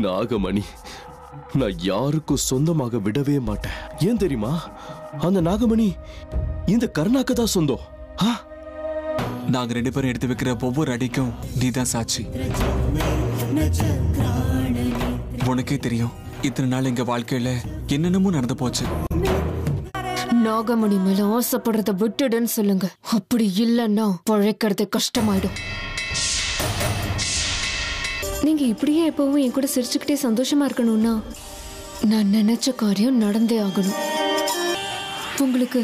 நாகமணி நான் யாருக்கும் சொந்தமாக விடவே மாட்டேன். ஏன் தெரியுமா? அந்த நாகமணி இந்த கருணாக்கு தான் சொந்தம். நாங்க 2 பேரும் எடுத்து வைக்கிற ஒவ்வொரு அடிக்கும் நீதான் சாட்சி. உனக்கே தெரியும் இத்தனை நாள் எங்க வாழ்க்கையில என்னென்னமோ நடந்து போச்சு. நாகமணி மேல ஆசைப்படுறத விட்டுடுன்னு சொல்லுங்க. அப்படி இல்லைன்னா பழைக்கிறது கஷ்டமாயிடும். நீங்க இப்படியே எப்பவும் என் கூட சிரிச்சுக்கிட்டே சந்தோஷமா இருக்கணும்னா நான் நினைச்ச காரியம் நடந்தே ஆகணும். உங்களுக்கு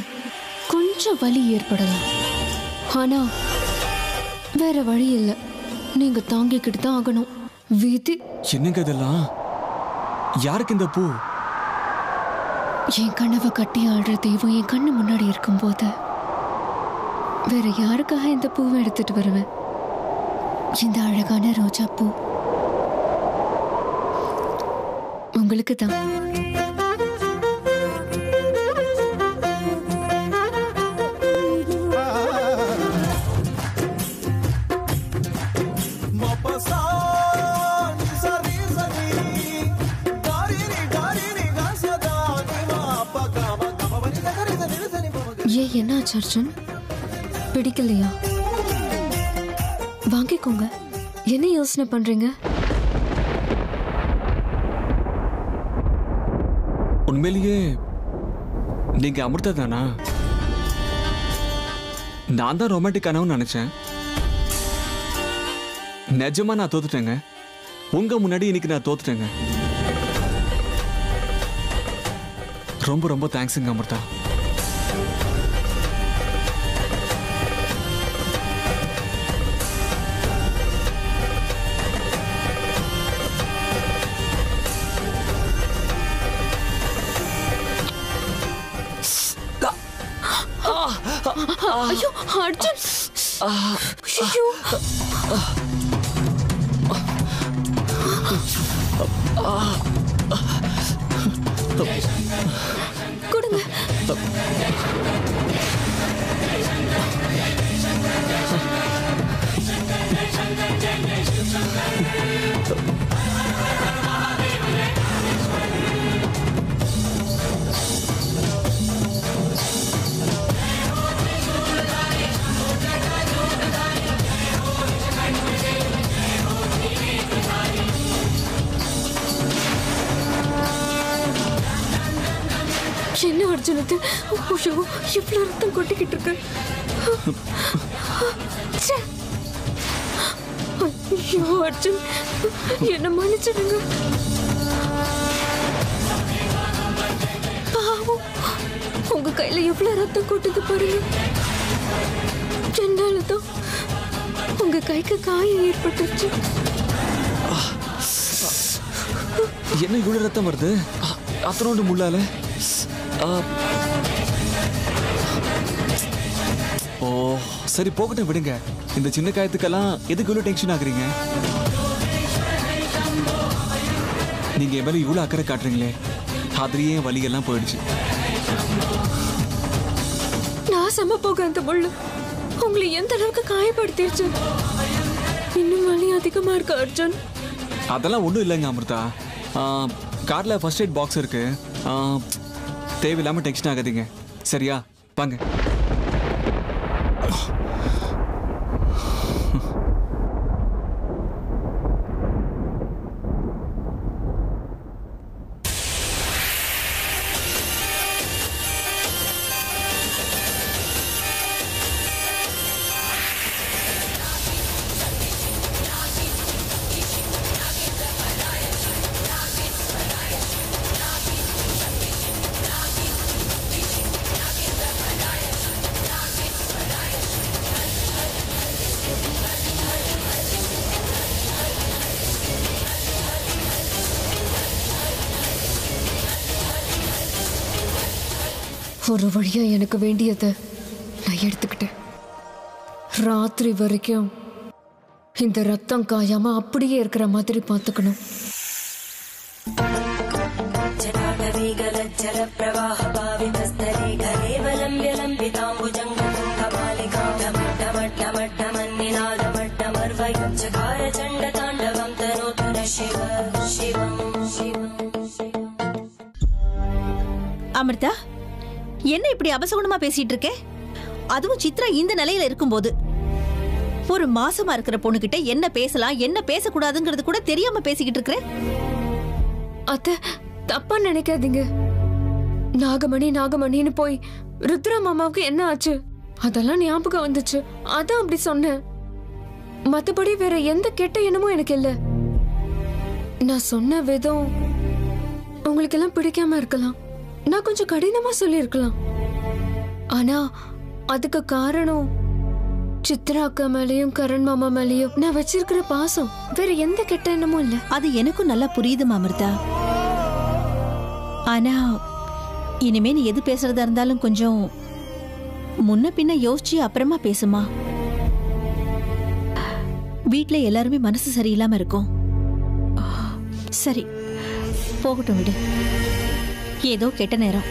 கொஞ்சம் வலி ஏற்படலாம், ஆனா வேற வழி இல்லை. நீங்க தாங்கிக்கிட்டு தான் ஆகணும். வீதி என்னங்க இதெல்லாம்? யாருக்கு இந்த பூ? என் கனவை கட்டி ஆடுற தெய்வம் என் கண்ணு முன்னாடி இருக்கும்போது வேற யாருக்காக இந்த பூவை எடுத்துட்டு வருவேன்? இந்த அழகான ரோஜா பூ உங்களுக்கு தான். ஏன் என்னாச்சு அர்ஜுன்? பிடிக்கலையா? வாங்கிக்கோங்க. என்ன யோசனை பண்றீங்க? உண்மையிலேயே நீங்க அமிர்தா தானா? நான் தான் ரொமான்டிக் ஆனவன்னு நினைச்சேன். நிஜமா நான் தோத்துட்டேங்க. உங்க முன்னாடி இன்னைக்கு நான் தோத்துட்டேங்க. ரொம்ப ரொம்ப தேங்க்ஸுங்க அமிர்தா. ஐயோ அர்ஜுன், ஐயோ கொடுங்க. என்ன அர்ஜுனுக்கு இவ்வளவு ரத்தம் கொட்டிக்கிட்டு இருக்கு? ஐயோ அர்ஜுன், என்ன மன்னிச்சிடுங்க. பாவம், உங்க கையில எவ்வளவு ரத்தம் கொட்டுது பாருங்க. என்னாலதான் உங்க கைக்கு காயம் ஏற்பட்டுச்சு. என்ன இவ்வளவு ரத்தம் வருது? அத்தனோண்டு முள்ளால. ஓ சரி, போகட்டும், விடுங்க. இந்த சின்ன காயத்துக்கெல்லாம் எதுக்கு இவ்வளவு டென்ஷன் ஆகுறீங்க? நீங்க என் மேல இவ்வளவு அக்கறை காட்டுறீங்களே, அதுலயே வலியெல்லாம் போயிடுச்சு. நான் சம போக அந்த முள்ளு உங்களை எந்த அளவுக்கு காயப்படுத்திடுச்சு? இன்னும் வலி அதிகமா இருக்கு அர்ஜுன்? அதெல்லாம் ஒண்ணும் இல்லைங்க அமிர்தா. கார்ல ஃபர்ஸ்ட் எய்ட் பாக்ஸ் இருக்கு. தேவையில்லாம டென்ஷன் ஆகாதீங்க, சரியா? வாங்க. ஒரு வழியா எனக்கு வேண்டியதை நான் எடுத்துக்கிட்டேன். ராத்திரி வரைக்கும் இந்த ரத்தம் காயாம அப்படியே இருக்கிற மாதிரி பார்த்துக்கணும். என்ன இப்படி அபசகுணமா பேசிட்டு இருக்க? அதுவும் சித்ரா இந்த நிலையில இருக்கும்போது ஒரு மாசமா இருக்கிற பொண்ணுகிட்ட என்ன பேசலாம் என்ன பேசக்கூடாதுங்கிறது கூட தெரியாம பேசிக்கிட்டு இருக்கிற. அத்தை, தப்பா நினைக்காதீங்க. நாகமணின்னு போய் ருத்ரா மாமாவுக்கு என்ன ஆச்சு அதெல்லாம் ஞாபகம் வந்துச்சு, அதான் அப்படி சொன்னேன். மத்தபடி வேற எந்த கெட்ட எண்ணமும் எனக்கு இல்ல. நான் சொன்ன விதம் உங்களுக்கு எல்லாம் பிடிக்காம இருக்கலாம், நான் கொஞ்சம் கடினமா சொல்லி இருக்கலாம். ஆனா அதுக்கு காரணம் சித்ரா அக்கா மேலயும் கரண் மாமா மேலயும் நான் வச்சிருக்கிற பாசம், வேற எந்த கெட்ட எண்ணமும் இல்ல. அது எனக்கும் நல்லா புரியுது அமிர்தா. ஆனா இனிமே நீ எது பேசுறதா இருந்தாலும் கொஞ்சம் முன்ன பின்ன யோசிச்சு அப்புறமா பேசுமா. வீட்ல எல்லாருமே மனசு சரியில்லாம இருக்கும். சரி போகட்டும், விடு. ஏதோ கெட்ட நேரம்.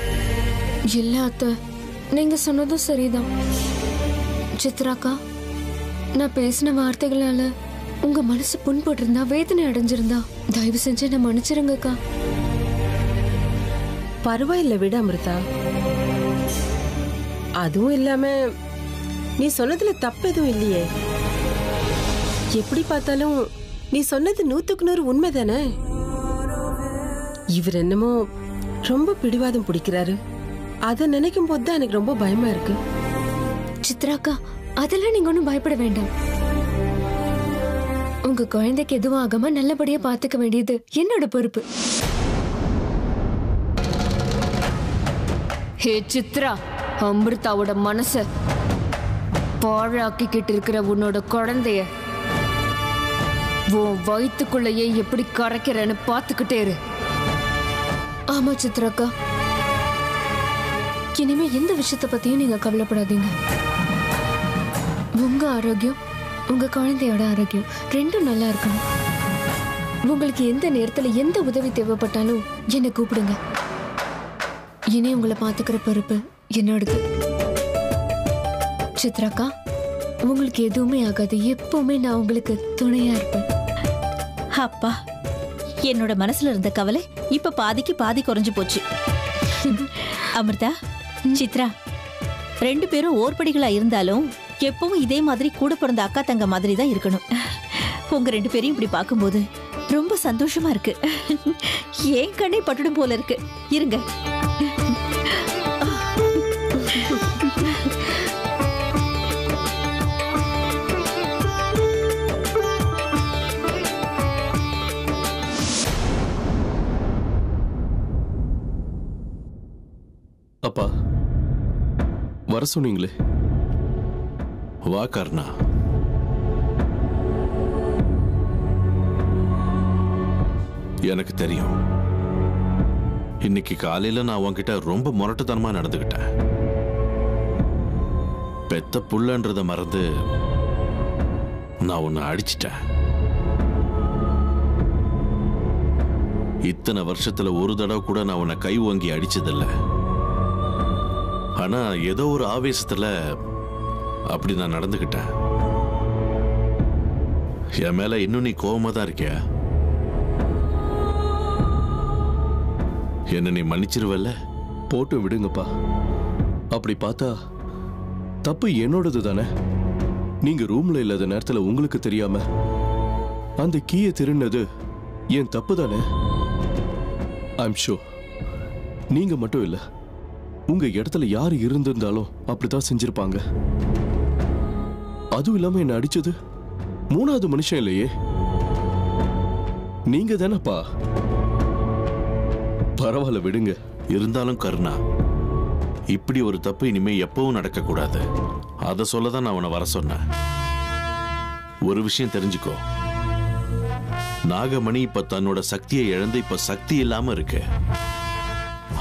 இல்ல அத்தை, நீங்க சொன்னதும் சரிதான். சித்ராக்கா, நான் பேசின வார்த்தைகளால உங்க மனசு புண்பட்டிருந்தா, வேதனை அடைஞ்சிருந்தா தயவு செஞ்சு என்ன மன்னிச்சிருங்கக்கா. பரவாயில்ல, விட அமிர்தா. அதுவும் இல்லாம நீ சொன்னதுல தப்பு எதுவும் இல்லையே. எப்படி பார்த்தாலும் நீ சொன்னது 100% உண்மைதானே. இவர் என்னமோ ரொம்ப பிடிவாதம் பிடிக்கிறாரு. அதை நினைக்கும் போது தான் எனக்கு ரொம்ப பயமா இருக்கு. சித்ராக்கா, அதெல்லாம் நீங்க ஒன்றும் பயப்பட வேண்டாம். உங்க குழந்தைக்கு எதுவும் ஆகாம நல்லபடியா பாத்துக்க வேண்டியது என்னோட பொறுப்பு. ஹே சித்ரா, அமிர்தாவோட மனச பாழாக்கிக்கிட்டு இருக்கிற உன்னோட குழந்தைய உன் வயிற்றுக்குள்ளேயே எப்படி கரைக்கிறேன்னு பாத்துக்கிட்டே இரு. ஆமா சித்ராக்கா, இனிமே எந்த விஷயத்த பத்தியும் நீங்க கவலைப்படாதீங்க. உங்க ஆரோக்கியம், உங்க குழந்தையோட ஆரோக்கியம் ரெண்டும் நல்லா இருக்கணும். உங்களுக்கு எந்த நேரத்துல எந்த உதவி தேவைப்பட்டாலும் என்னை கூப்பிடுங்க. இனி உங்களை பாத்துக்கிற பொறுப்பு என்னோடது. சித்ராக்கா, உங்களுக்கு எதுவுமே ஆகாது. எப்பவுமே நான் உங்களுக்கு துணையா இருப்பேன். அப்பா, என்னோட மனசுல இருந்த கவலை இப்ப பாதிக்கு பாதி குறைஞ்சு போச்சு. அமிர்தா, சித்ரா 2 பேரும் ஓர்படிகளா இருந்தாலும் எப்பவும் இதே மாதிரி கூட பிறந்த அக்கா தங்க மாதிரி தான் இருக்கணும். உங்க 2 பேரையும் இப்படி பார்க்கும்போது ரொம்ப சந்தோஷமா இருக்கு. ஏன் கண்ணை பட்டுடும் போல இருக்கு. இருங்க. அப்பா, வர சொன்னீங்களே. வா கர்ணா. எனக்கு தெரியும், இன்னைக்கு காலையில நான் உன்கிட்ட ரொம்ப முரட்டுத்தனமா நடந்துகிட்டேன். பெத்த புள்ளன்றத மறந்து நான் உன்னை அடிச்சிட்டேன். இத்தனை வருஷத்துல ஒரு தடவை கூட நான் உன்னை கை வாங்கி அடிச்சதில்ல. ஆனா ஏதோ ஒரு ஆவேசத்துல அப்படி நான் நடந்துகிட்டேன். என் மேல இன்னும் நீ கோவமா தான் இருக்கியா? என்ன நீ மன்னிச்சிருவல்ல? போட்டு விடுங்கப்பா. அப்படி பார்த்தா தப்பு என்னோடது தானே. நீங்க ரூம்ல இல்லாத நேரத்துல உங்களுக்கு தெரியாம அந்த கீயை திருடினது என் தப்பு தானே. ஐம் ஷூர் நீங்க மட்டும் இல்ல, உங்க இடத்துல யாரு இருந்திருந்தாலும் அப்படித்தான் செஞ்சிருப்பாங்க. அதுவும் இல்லாம என்ன அடிச்சது 3வது மனுஷன் இல்லையே, நீங்க தானப்பா. பரவாயில்ல, விடுங்க. இருந்தாலும் கருணா, இப்படி ஒரு தப்பு இனிமே எப்பவும் நடக்க கூடாது. அத சொல்லதான் நான் உன்னை வர சொன்னேன். ஒரு விஷயம் தெரிஞ்சுக்கோ, நாகமணி இப்ப தன்னோட சக்தியை இழந்து இப்ப சக்தி இல்லாம இருக்கு.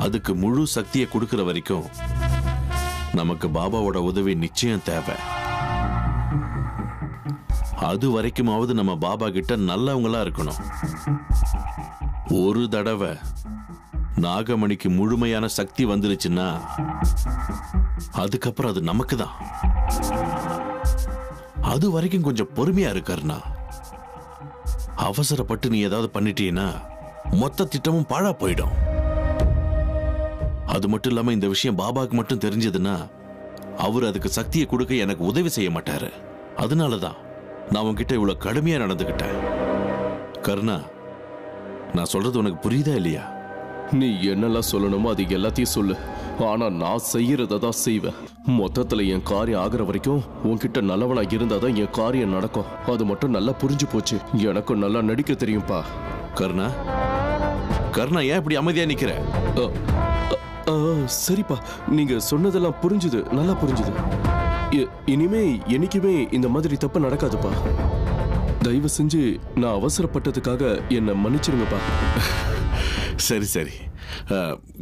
அதுக்கு முழு சக்தியை கொடுக்கிற வரைக்கும் நமக்கு பாபாவோட உதவி நிச்சயம் தேவை. அது வரைக்குமாவது நம்ம பாபா கிட்ட நல்லவங்களா இருக்கணும். ஒரு தடவை நாகமணிக்கு முழுமையான சக்தி வந்துருச்சுன்னா அதுக்கப்புறம் அது நமக்கு தான். அது வரைக்கும் கொஞ்சம் பொறுமையா இருக்காருனா. அவசரப்பட்டு நீ ஏதாவது பண்ணிட்டீன்னா மொத்த திட்டமும் பாழா போயிடும். அது மட்டும் இல்லாம இந்த விஷயம் பாபாவுக்கு மட்டும் தெரிஞ்சதுன்னா அவர் அதுக்கு சக்தியை கொடுக்க எனக்கு உதவி செய்ய மாட்டாரு. அதனாலதான் நான் உன்கிட்ட இவ்வளவு கடுமையா நடந்துகிட்டேன். கருணா, நான் சொல்றது உனக்கு புரியுதா இல்லையா? நீ என்னெல்லாம் சொல்லணுமோ அது எல்லாத்தையும் சொல்லு. ஆனா நான் செய்யறத தான் செய்வேன். மொத்தத்துல என் காரியம் ஆகிற வரைக்கும் உன்கிட்ட நல்லவனா இருந்தாதான் என் காரியம் நடக்கும். அது மட்டும் நல்லா புரிஞ்சு போச்சு. எனக்கும் நல்லா நடிக்க தெரியும்பா. கருணா, கருணா, ஏன் இப்படி அமைதியா நிக்கிற? சரிப்பா, நீங்க சொன்னதெல்லாம் புரிஞ்சுது, நல்லா புரிஞ்சுது. இனிமே என்னைக்குமே இந்த மாதிரி தப்பு நடக்காதுப்பா. தயவு செஞ்சு நான் அவசரப்பட்டதுக்காக என்னை மன்னிச்சிருங்கப்பா. சரி சரி.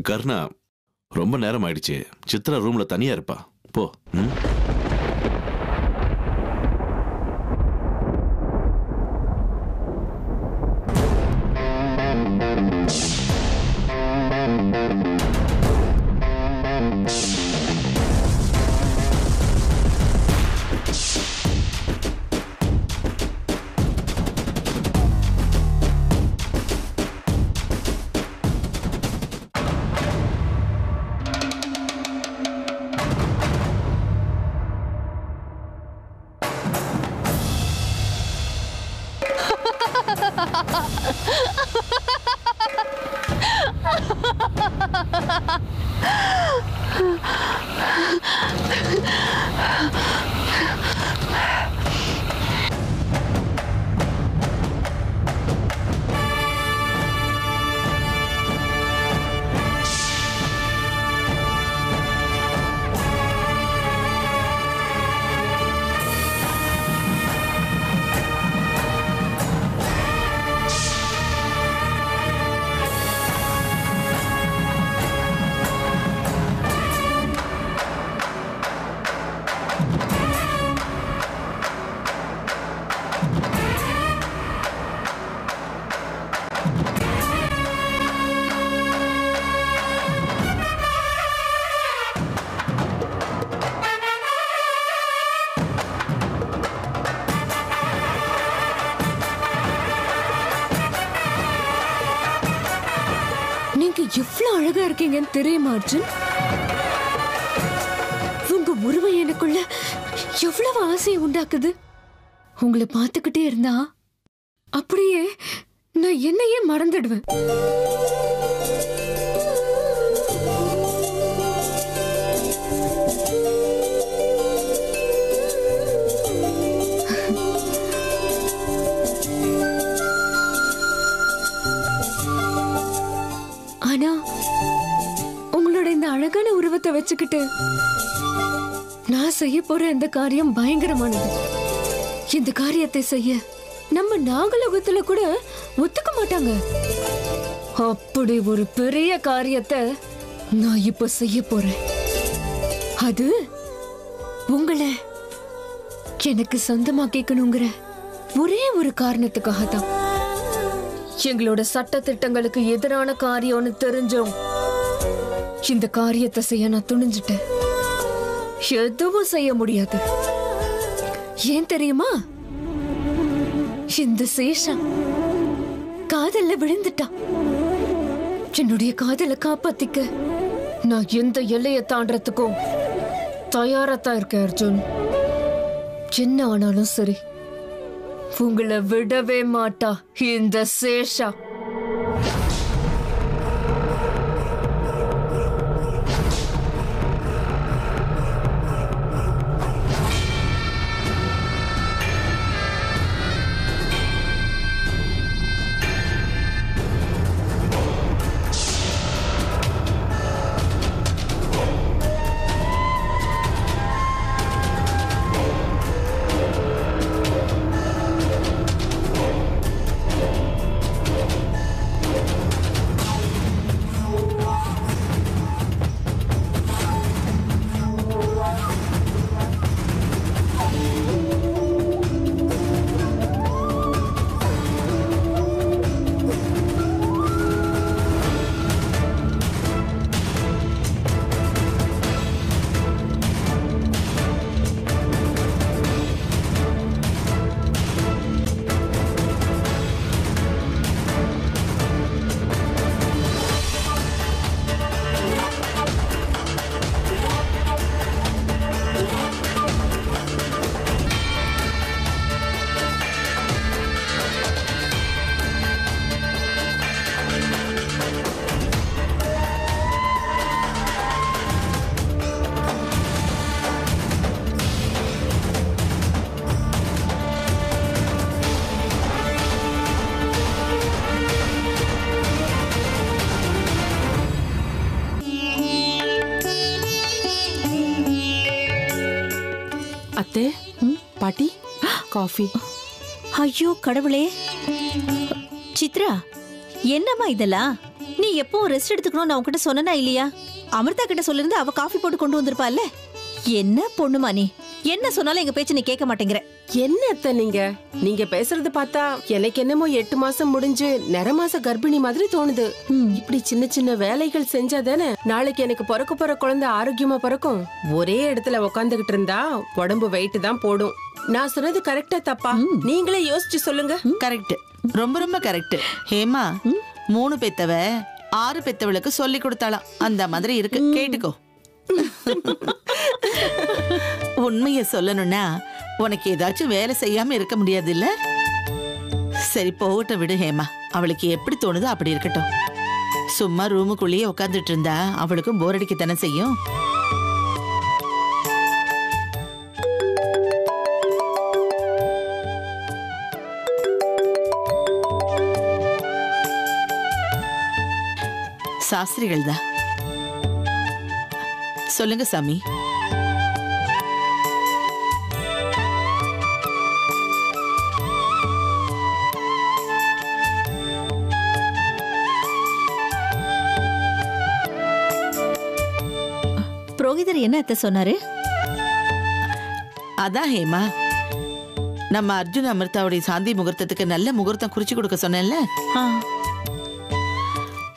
கருணா, ரொம்ப நேரம் ஆயிடுச்சு. சித்ரா ரூம்ல தனியா இருப்பா. போ. எவ்வளவு அழகா இருக்கீங்கன்னு தெரியுமா அர்ஜுன்? உங்க உருவம் எனக்குள்ள எவ்வளவு ஆசையை உண்டாக்குது. உங்களை பார்த்துக்கிட்டே இருந்தா அப்படியே நான் என்னையே மறந்துடுவேன். ஆனா உங்களோட இந்த அழகான உருவத்தை வச்சுக்கிட்டு நான் செய்ய போற இந்த காரியம் பயங்கரமானது. இந்த காரியத்தை செய்ய நம்ம நாகலோகத்துல கூட ஒத்துக்க மாட்டாங்க. அப்படி ஒரு பெரிய காரியத்தை நான் இப்ப செய்ய போறேன். அது உங்களை எனக்கு சொந்தமாக்கிக்கணுங்கிற ஒரே ஒரு காரணத்துக்காக தான். எங்களோட சட்ட திட்டங்களுக்கு எதிரான காரியம்னு தெரிஞ்சோம் இந்த காரியத்தை செய்ய நான் துணிஞ்சிட்டேன். எதுவும் செய்ய முடியாது. ஏன் தெரியுமா? இந்த சேஷன் காதல்ல விழுந்துட்டான். என்னுடைய காதலை காப்பாத்திக்க நான் எந்த எல்லையை தாண்டறதுக்கும் தயாராத்தான் இருக்கேன் அர்ஜுன். என்ன ஆனாலும் சரி, உங்களை விடவே மாட்டா இந்த சேஷா. பாட்டி காஃபி. ஐயோ கடவுளே! சித்ரா, என்னம்மா இதெல்லாம்? நீ எப்பவும் ரெஸ்ட் எடுத்துக்கணும் நான் உன்கிட்ட சொன்னா இல்லையா? அமிர்தா கிட்ட சொல்லிருந்து அவ காஃபி போட்டு கொண்டு வந்திருப்பாள்ல. என்ன பொண்ணுமா நீ? என்ன சொன்னாலும் எங்க பேச்சு நீ கேட்க மாட்டேங்கிற. என்ன அத்தை நீங்க பேசுறது பார்த்தா எனக்கு என்னமோ 8 மாசம் முடிஞ்சு நிற மாச கர்ப்பிணி மாதிரி தோணுது. இப்படி சின்ன சின்ன வேலைகள் செஞ்சாதானே நாளைக்கு எனக்கு பிறக்க போற குழந்தை ஆரோக்கியமா பிறக்கும். ஒரே இடத்துல உக்காந்துகிட்டு இருந்தா உடம்பு வெயிட் தான் போடும். நான் சொன்னது கரெக்டா தப்பா? நீங்களே யோசிச்சு சொல்லுங்க. கரெக்ட், ரொம்ப ரொம்ப கரெக்ட். ஹேமா 3 பெத்தவ 6 பெத்தவளுக்கு சொல்லி கொடுத்தாலாம். அந்த மாதிரி இருக்கு, கேட்டுக்கோ. உண்மைய சொல்லணும்னா உனக்கு ஏதாச்சும் வேலை செய்யாம இருக்க முடியாது இல்ல? சரி போகட்ட விடு ஹேமா, அவளுக்கு எப்படி தோணுதோ அப்படி இருக்கட்டும். சும்மா ரூமுக்குள்ளேயே உட்காந்துட்டு இருந்தா அவளுக்கும் போர் அடிக்கத்தானே செய்யும். சாஸ்திரிகள் தான். சொல்லுங்க சாமி. புரோகிதர் என்ன அத்தை சொன்னாரு? அதான் ஹேமா, நம்ம அர்ஜுன் அமிர்தாவுடைய சாந்தி முகூர்த்தத்துக்கு நல்ல முகூர்த்தம் குறிச்சு கொடுக்க சொன்னேன்ல.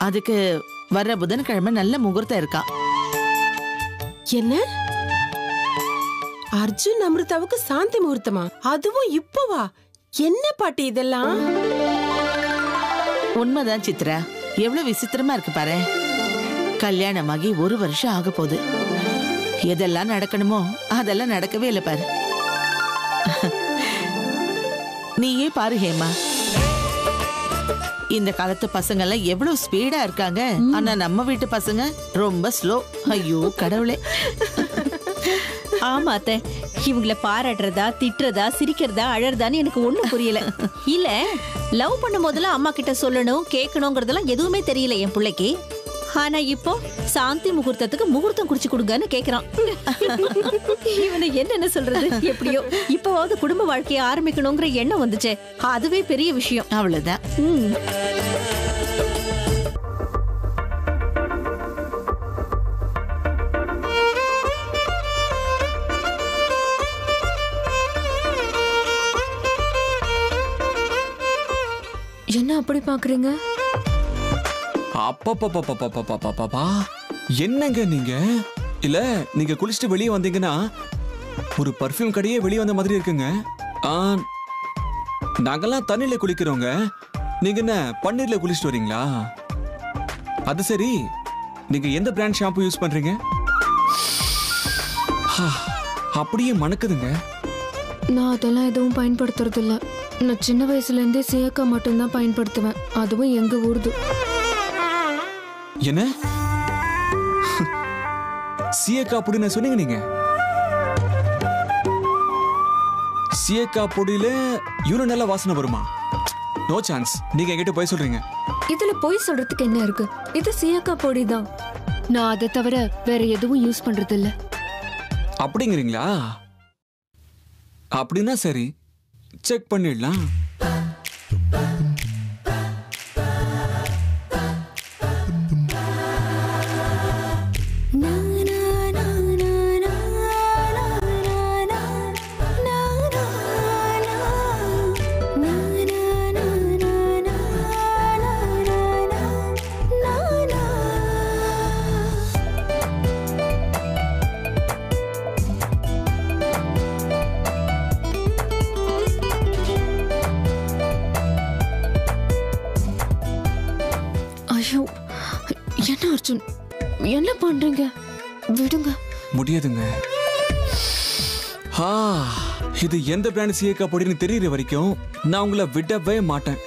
அதுக்கு வர்ற புதன்கிழமை நல்ல முகூர்த்தம் இருக்கா. என்ன? அர்ஜுன் அமிர்தாவுக்கு சாந்தி முகூர்த்தமா? அதுவும் இப்பவா? என்ன பாட்டி இதெல்லாம்? உண்மைதான் சித்ரா, எவ்வளவு விசித்திரமா இருக்கு பாரு. கல்யாணமாகி 1 வருஷம் ஆக போகுது. எதெல்லாம் நடக்கணுமோ அதெல்லாம் நடக்கவே இல்லை பாரு. நீயே பாரு ஹேமா, இந்த காலத்து பசங்க எல்லாம் எவ்வளவு ஸ்பீடா இருக்காங்க. ஆனா நம்ம வீட்டு பசங்க ரொம்ப ஸ்லோ. ஐயோ கடவுளே! ஆமா அத்தை, இவங்கள பாராட்டுறதா திட்டுறதா சிரிக்கிறதா அழறதான்னு எனக்கு ஒண்ணும் புரியல. இல்ல லவ் பண்ணும் போதெல்லாம் அம்மா கிட்ட சொல்லணும் கேட்கணுங்கிறதெல்லாம் எதுவுமே தெரியல என் பிள்ளைக்கு. ஆனா இப்போ சாந்தி முகூர்த்தத்துக்கு முகூர்த்தம் குறிச்சு கொடுங்கன்னு கேக்குறான். இவனை என்னென்ன சொல்றது? எப்படியோ இப்பவாவது குடும்ப வாழ்க்கையை ஆரம்பிக்கணுங்கிற எண்ணம் வந்துச்சே, அதுவே பெரிய விஷயம். அவ்வளவுதான். என்ன அப்படி பாக்குறீங்க? அப்பா என்னங்க நீங்க? இல்ல நீங்க குளிச்சுட்டு வெளியே வந்தீங்கன்னா ஒரு பர்ஃப்யூம் கடையே வெளியே வந்த மாதிரி இருக்குங்க. நாங்கெல்லாம் தண்ணியில குளிக்கிறோங்க, நீங்க என்ன பன்னீர்ல குளிச்சுட்டு வரீங்களா? அது சரி, நீங்க எந்த பிராண்ட் ஷாம்பு யூஸ் பண்றீங்க? அப்படியே மணக்குதுங்க. நான் அதெல்லாம் எதுவும் பயன்படுத்துறது இல்ல. நான் சின்ன வயசுல இருந்தே சேக்கா மட்டும்தான் பயன்படுத்துவேன், அதுவும் எங்க ஊருது. என்ன சீயக்கா பொடி சொன்னீங்க? நீங்க சீயக்கா பொடியில இவ்வளவு நல்ல வாசனை வருமா? No chance. நீங்க என்கிட்ட போய் சொல்றீங்க. இதுல போய் சொல்றதுக்கு என்ன இருக்கு? இது சீயக்கா பொடி தான். நான் அதை தவிர வேற எதுவும் யூஸ் பண்றது இல்ல. அப்படிங்கிறீங்களா? அப்படின்னா சரி, செக் பண்ணிடலாம். ஐயோ, என்ன அர்ஜுன், என்ன பண்றீங்க? விடுங்க. முடியாதுங்க. இது எந்த பிராண்ட் சீயக்கா பொடின்னு தெரியற வரைக்கும் நான் உங்களை விடவே மாட்டேன்.